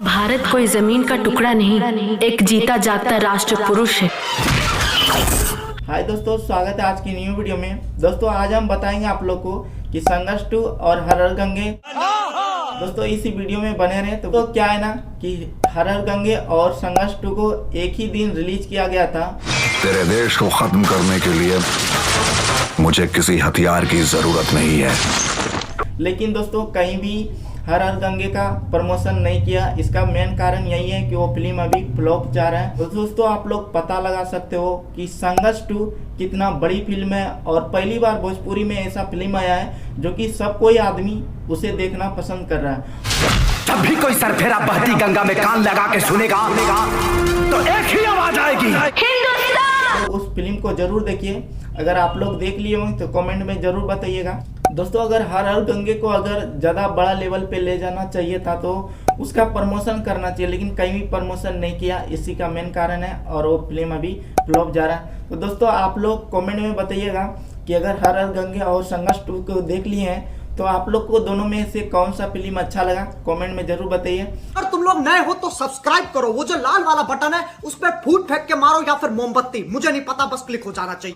भारत कोई जमीन का टुकड़ा नहीं, एक जीता जागता राष्ट्र पुरुष है। हाय दोस्तों, स्वागत है आज की न्यू वीडियो में। दोस्तों आज हम बताएंगे आप लोग को कि संघर्ष 2 और हर हर गंगे। दोस्तों इसी वीडियो में बने रहे। तो क्या है ना कि हर हर गंगे और संघर्ष 2 को एक ही दिन रिलीज किया गया था। तेरे देश को खत्म करने के लिए मुझे किसी हथियार की जरूरत नहीं है। लेकिन दोस्तों कहीं भी हर हर गंगे का प्रमोशन नहीं किया। इसका मेन कारण यही है कि वो फिल्म अभी फ्लॉप जा रहा है। तो दोस्तों आप लोग पता लगा सकते हो कि संघर्ष 2 कितना बड़ी फिल्म है और पहली बार भोजपुरी में ऐसा फिल्म आया है जो कि सब कोई आदमी उसे देखना पसंद कर रहा है। जब भी कोई सरफेरा बहती गंगा में कान लगा के सुनेगा तो एक ही आवाज आएगी, हिंदुस्तान। तो उस फिल्म को जरूर देखिए। अगर आप लोग देख लिए होंगे तो कमेंट में जरूर बताइएगा। दोस्तों अगर हर हर गंगे को अगर ज़्यादा बड़ा लेवल पे ले जाना चाहिए था तो उसका प्रमोशन करना चाहिए, लेकिन कहीं भी प्रमोशन नहीं किया। इसी का मेन कारण है और वो फिल्म अभी फ्लॉप जा रहा है। तो दोस्तों आप लोग कमेंट में बताइएगा कि अगर हर हर गंगे और संघर्ष 2 को देख लिए हैं तो आप लोग को दोनों में से कौन सा फिल्म अच्छा लगा, कमेंट में जरूर बताइए। अगर तुम लोग नए हो तो सब्सक्राइब करो, वो जो लाल वाला बटन है उस पर फूट फेंक के मारो या फिर मोमबत्ती, मुझे नहीं पता, बस क्लिक हो जाना चाहिए।